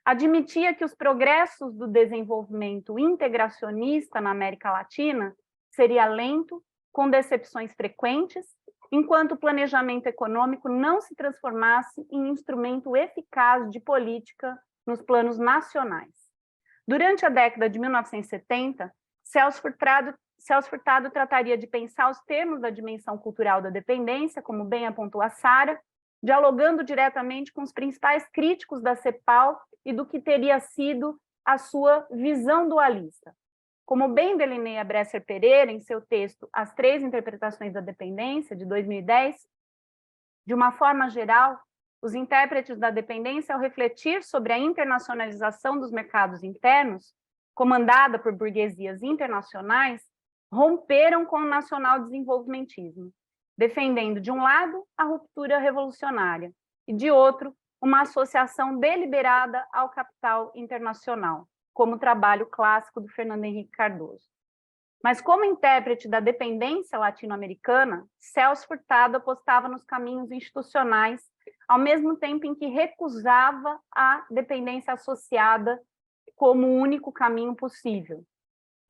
C: Admitia que os progressos do desenvolvimento integracionista na América Latina seria lento, com decepções frequentes, enquanto o planejamento econômico não se transformasse em instrumento eficaz de política nos planos nacionais. Durante a década de 1970, Celso Furtado trataria de pensar os termos da dimensão cultural da dependência, como bem apontou a Sara, dialogando diretamente com os principais críticos da CEPAL e do que teria sido a sua visão dualista. Como bem delineia Bresser Pereira em seu texto As Três Interpretações da Dependência, de 2010, de uma forma geral, os intérpretes da dependência, ao refletir sobre a internacionalização dos mercados internos, comandada por burguesias internacionais, romperam com o nacional-desenvolvimentismo, defendendo, de um lado, a ruptura revolucionária, e, de outro, uma associação deliberada ao capital internacional, como o trabalho clássico do Fernando Henrique Cardoso. Mas, como intérprete da dependência latino-americana, Celso Furtado apostava nos caminhos institucionais, ao mesmo tempo em que recusava a dependência associada como o único caminho possível.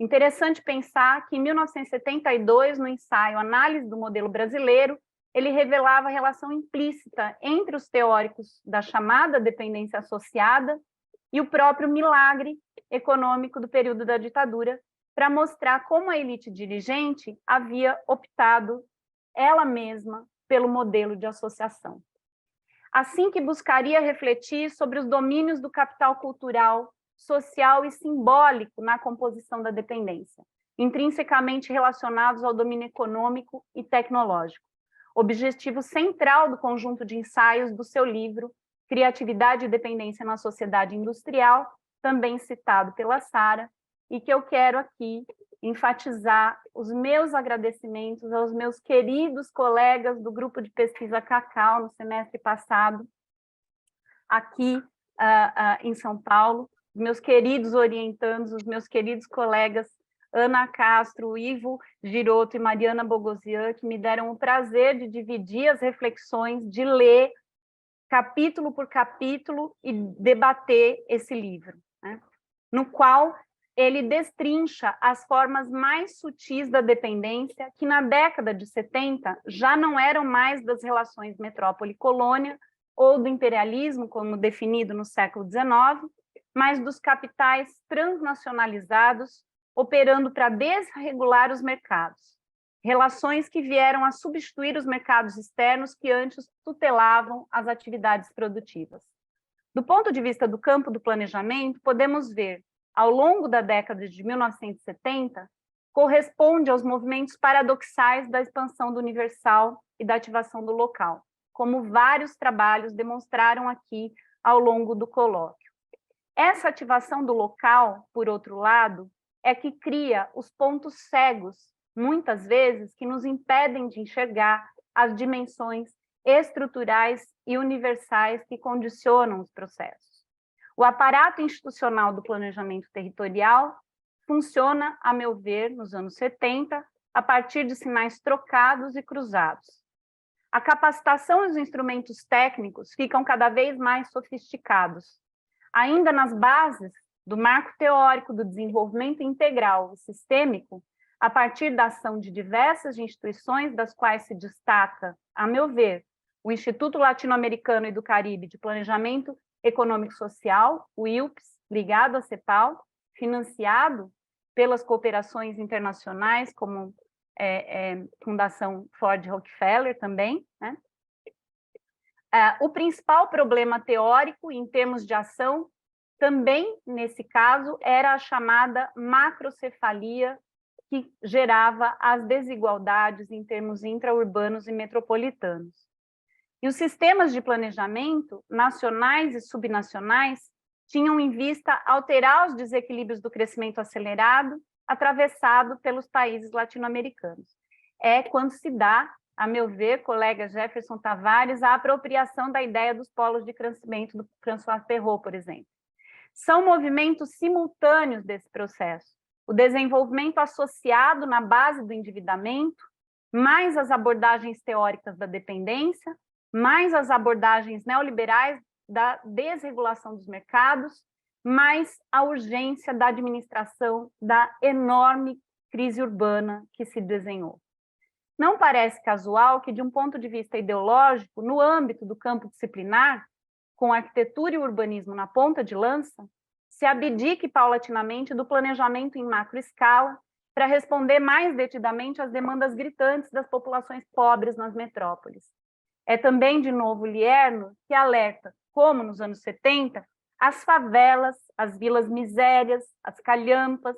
C: Interessante pensar que, em 1972, no ensaio Análise do Modelo Brasileiro, ele revelava a relação implícita entre os teóricos da chamada dependência associada e o próprio milagre econômico do período da ditadura, para mostrar como a elite dirigente havia optado ela mesma pelo modelo de associação. Assim que buscaria refletir sobre os domínios do capital cultural, social e simbólico na composição da dependência, intrinsecamente relacionados ao domínio econômico e tecnológico, objetivo central do conjunto de ensaios do seu livro Criatividade e Dependência na Sociedade Industrial, também citado pela Sara, e que eu quero aqui enfatizar os meus agradecimentos aos meus queridos colegas do grupo de pesquisa Cacau no semestre passado, aqui em São Paulo, os meus queridos orientandos, os meus queridos colegas Ana Castro, Ivo Girotto e Mariana Bogosian, que me deram o prazer de dividir as reflexões, de ler capítulo por capítulo e debater esse livro, né? No qual ele destrincha as formas mais sutis da dependência, que na década de 70 já não eram mais das relações metrópole-colônia ou do imperialismo, como definido no século XIX, mas dos capitais transnacionalizados operando para desregular os mercados. Relações que vieram a substituir os mercados externos que antes tutelavam as atividades produtivas. Do ponto de vista do campo do planejamento, podemos ver, ao longo da década de 1970, corresponde aos movimentos paradoxais da expansão do universal e da ativação do local, como vários trabalhos demonstraram aqui ao longo do colóquio. Essa ativação do local, por outro lado, é que cria os pontos cegos, muitas vezes, que nos impedem de enxergar as dimensões estruturais e universais que condicionam os processos. O aparato institucional do planejamento territorial funciona, a meu ver, nos anos 70, a partir de sinais trocados e cruzados. A capacitação e os instrumentos técnicos ficam cada vez mais sofisticados. Ainda nas bases do marco teórico do desenvolvimento integral e sistêmico, a partir da ação de diversas instituições, das quais se destaca, a meu ver, o Instituto Latino-Americano e do Caribe de Planejamento Econômico Social, o ILPS, ligado à CEPAL, financiado pelas cooperações internacionais, como Fundação Ford Rockefeller também, né? O principal problema teórico, em termos de ação, também, nesse caso, era a chamada macrocefalia, que gerava as desigualdades em termos intraurbanos e metropolitanos. E os sistemas de planejamento, nacionais e subnacionais, tinham em vista alterar os desequilíbrios do crescimento acelerado, atravessado pelos países latino-americanos. É quando se dá, a meu ver, colega Jefferson Tavares, a apropriação da ideia dos polos de crescimento do François Perrault, por exemplo. São movimentos simultâneos desse processo. O desenvolvimento associado na base do endividamento, mais as abordagens teóricas da dependência, mais as abordagens neoliberais da desregulação dos mercados, mais a urgência da administração da enorme crise urbana que se desenhou. Não parece casual que, de um ponto de vista ideológico, no âmbito do campo disciplinar, com arquitetura e urbanismo na ponta de lança, se abdique paulatinamente do planejamento em macroescala para responder mais detidamente às demandas gritantes das populações pobres nas metrópoles. É também, de novo, Lierno que alerta, como nos anos 70, as favelas, as vilas misérias, as calhampas,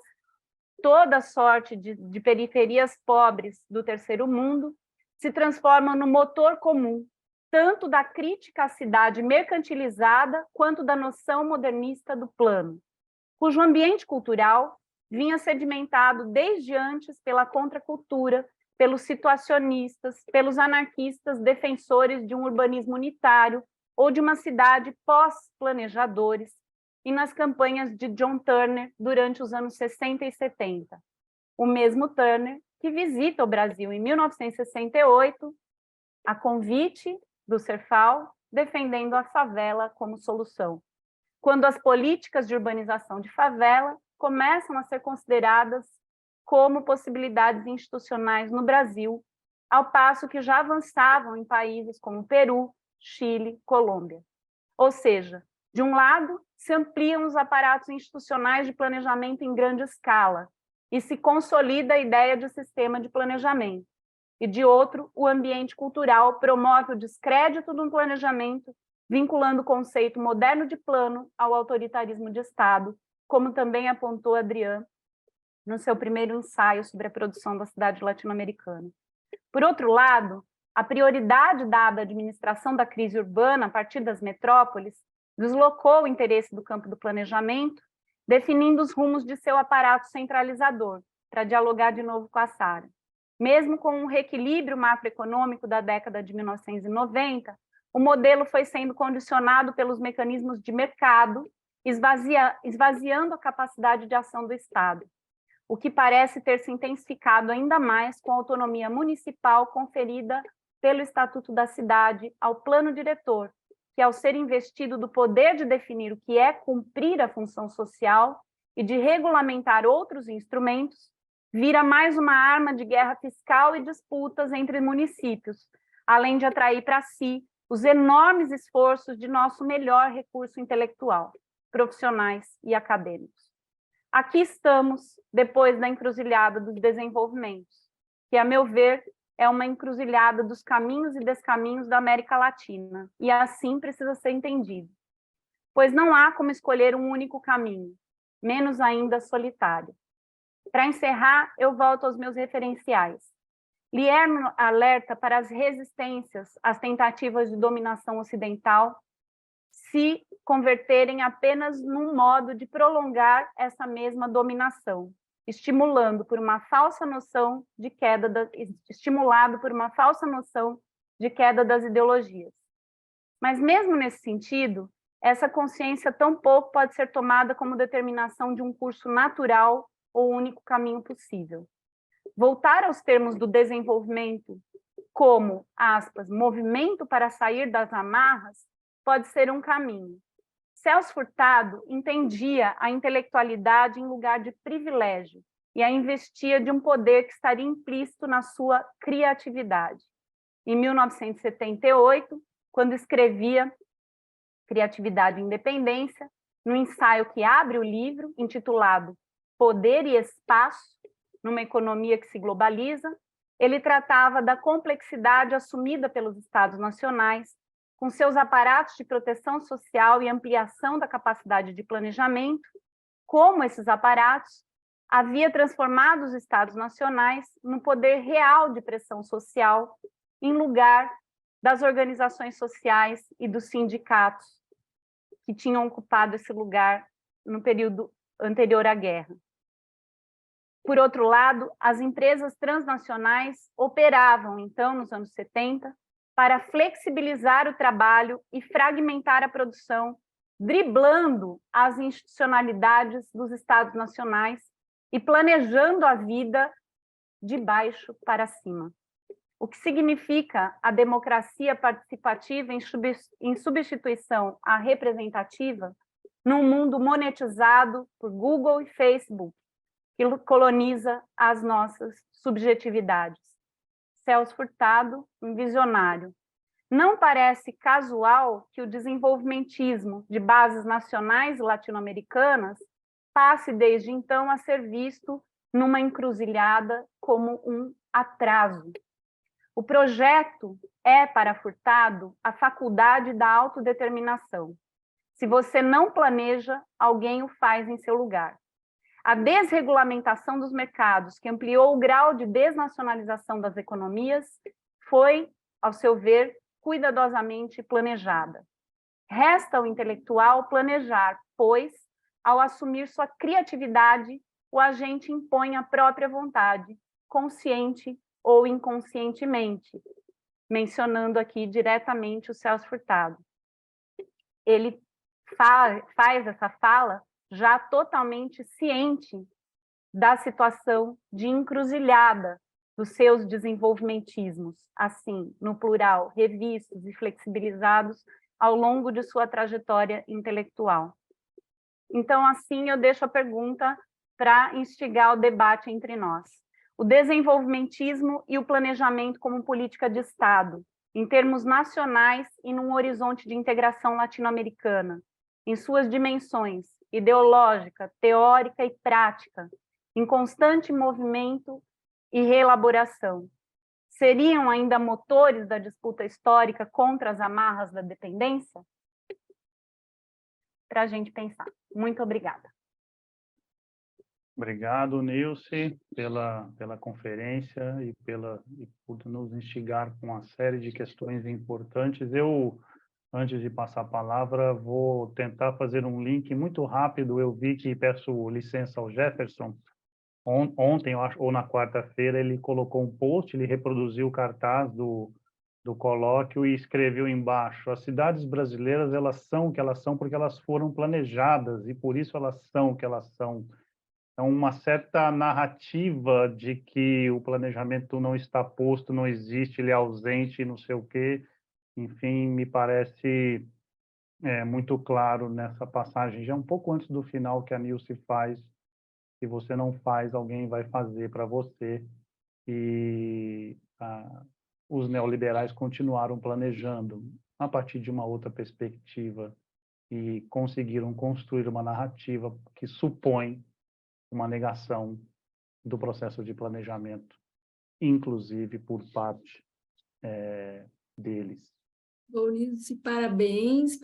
C: toda sorte de periferias pobres do terceiro mundo se transformam no motor comum, tanto da crítica à cidade mercantilizada quanto da noção modernista do plano, cujo ambiente cultural vinha sedimentado desde antes pela contracultura, pelos situacionistas, pelos anarquistas defensores de um urbanismo unitário ou de uma cidade pós-planejadores, e nas campanhas de John Turner durante os anos 60 e 70. O mesmo Turner que visita o Brasil em 1968, a convite do Serfal, defendendo a favela como solução, quando as políticas de urbanização de favela começam a ser consideradas como possibilidades institucionais no Brasil, ao passo que já avançavam em países como Peru, Chile, Colômbia. Ou seja, de um lado, se ampliam os aparatos institucionais de planejamento em grande escala e se consolida a ideia de sistema de planejamento. E, de outro, o ambiente cultural promove o descrédito de um planejamento, vinculando o conceito moderno de plano ao autoritarismo de Estado, como também apontou Adrián no seu primeiro ensaio sobre a produção da cidade latino-americana. Por outro lado, a prioridade dada à administração da crise urbana a partir das metrópoles deslocou o interesse do campo do planejamento, definindo os rumos de seu aparato centralizador, para dialogar de novo com a Sara. Mesmo com um reequilíbrio macroeconômico da década de 1990, o modelo foi sendo condicionado pelos mecanismos de mercado, esvaziando a capacidade de ação do Estado, o que parece ter se intensificado ainda mais com a autonomia municipal conferida pelo Estatuto da Cidade ao plano diretor, que, ao ser investido do poder de definir o que é cumprir a função social e de regulamentar outros instrumentos, vira mais uma arma de guerra fiscal e disputas entre municípios, além de atrair para si os enormes esforços de nosso melhor recurso intelectual, profissionais e acadêmicos. Aqui estamos, depois da encruzilhada dos desenvolvimentos, que, a meu ver, é uma encruzilhada dos caminhos e descaminhos da América Latina, e assim precisa ser entendido. Pois não há como escolher um único caminho, menos ainda solitário. Para encerrar, eu volto aos meus referenciais. Lierno alerta para as resistências às tentativas de dominação ocidental se converterem apenas num modo de prolongar essa mesma dominação, estimulado por uma falsa noção de queda das ideologias. Mas mesmo nesse sentido, essa consciência tampouco pode ser tomada como determinação de um curso natural ou único caminho possível. Voltar aos termos do desenvolvimento como, aspas, movimento para sair das amarras, pode ser um caminho. Celso Furtado entendia a intelectualidade em lugar de privilégio e a investia de um poder que estaria implícito na sua criatividade. Em 1978, quando escrevia Criatividade e Independência, no ensaio que abre o livro, intitulado Poder e Espaço, numa economia que se globaliza, ele tratava da complexidade assumida pelos Estados nacionais, com seus aparatos de proteção social e ampliação da capacidade de planejamento, como esses aparatos havia transformado os Estados nacionais no poder real de pressão social, em lugar das organizações sociais e dos sindicatos que tinham ocupado esse lugar no período anterior à guerra. Por outro lado, as empresas transnacionais operavam, então, nos anos 70, para flexibilizar o trabalho e fragmentar a produção, driblando as institucionalidades dos Estados nacionais e planejando a vida de baixo para cima. o que significa a democracia participativa em substituição à representativa num mundo monetizado por Google e Facebook, que coloniza as nossas subjetividades. Celso Furtado, um visionário. Não parece casual que o desenvolvimentismo de bases nacionais e latino-americanas passe desde então a ser visto numa encruzilhada como um atraso. O projeto é, para Furtado, a faculdade da autodeterminação. Se você não planeja, alguém o faz em seu lugar. A desregulamentação dos mercados, que ampliou o grau de desnacionalização das economias, foi, ao seu ver, cuidadosamente planejada. Resta ao intelectual planejar, pois, ao assumir sua criatividade, o agente impõe a própria vontade, consciente ou inconscientemente, mencionando aqui diretamente o Celso Furtado. Ele faz essa fala já totalmente ciente da situação de encruzilhada dos seus desenvolvimentismos, assim, no plural, revistos e flexibilizados ao longo de sua trajetória intelectual. Então, assim, eu deixo a pergunta para instigar o debate entre nós. O desenvolvimentismo e o planejamento como política de Estado, em termos nacionais e num horizonte de integração latino-americana, em suas dimensões ideológica, teórica e prática, em constante movimento e reelaboração, seriam ainda motores da disputa histórica contra as amarras da dependência? Para a gente pensar. Muito obrigada.
A: Obrigado, Nilce, pela conferência e por nos instigar com uma série de questões importantes. Eu, antes de passar a palavra, vou tentar fazer um link muito rápido. Eu vi que, peço licença ao Jefferson, ontem, eu acho, ou na quarta-feira, ele colocou um post, ele reproduziu o cartaz do colóquio e escreveu embaixo: as cidades brasileiras, elas são o que elas são porque elas foram planejadas e por isso elas são o que elas são. Então, uma certa narrativa de que o planejamento não está posto, não existe, ele é ausente, não sei o quê, enfim, me parece muito claro nessa passagem, já um pouco antes do final que a Nilce faz: se você não faz, alguém vai fazer para você. E os neoliberais continuaram planejando a partir de uma outra perspectiva e conseguiram construir uma narrativa que supõe uma negação do processo de planejamento, inclusive por parte deles.
B: Bom, Nilce, parabéns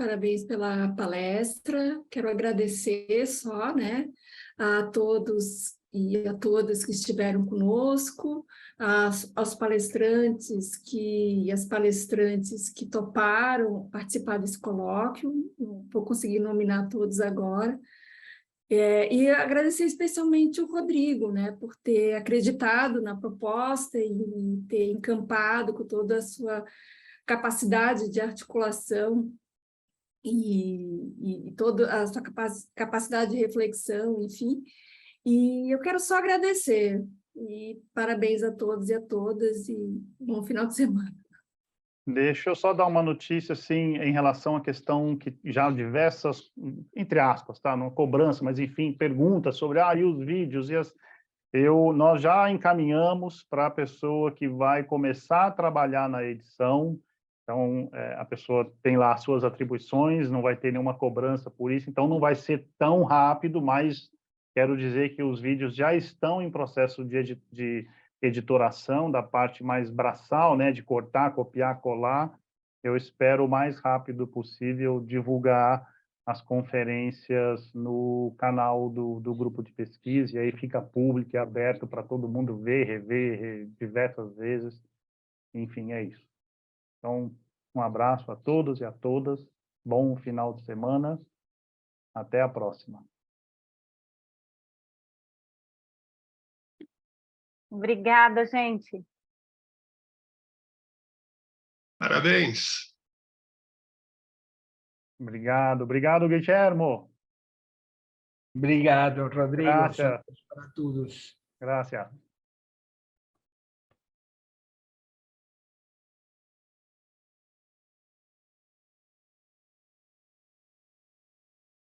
B: pela palestra. Quero agradecer só, né, a todos e a todas que estiveram conosco, aos palestrantes e as palestrantes que toparam participar desse colóquio. Não vou conseguir nominar todos agora. E agradecer especialmente o Rodrigo, né, por ter acreditado na proposta e ter encampado com toda a sua capacidade de articulação e toda a sua capacidade de reflexão, enfim. E eu quero só agradecer. E parabéns a todos e a todas, e bom final de semana.
A: Deixa eu só dar uma notícia, assim, em relação à questão que já diversas, entre aspas, tá? Não cobrança, mas, enfim, perguntas sobre, e os vídeos, nós já encaminhamos para a pessoa que vai começar a trabalhar na edição. Então, a pessoa tem lá as suas atribuições, não vai ter nenhuma cobrança por isso, então não vai ser tão rápido, mas quero dizer que os vídeos já estão em processo de editoração, da parte mais braçal, né, de cortar, copiar, colar. Eu espero o mais rápido possível divulgar as conferências no canal do grupo de pesquisa, e aí fica público e aberto para todo mundo ver, rever diversas vezes. Enfim, é isso. Então, um abraço a todos e a todas. Bom final de semana. Até a próxima.
C: Obrigada, gente.
D: Parabéns.
A: Obrigado. Obrigado, Guilhermo.
E: Obrigado, Rodrigo.
A: Gracias.
E: Para todos.
A: Gracias.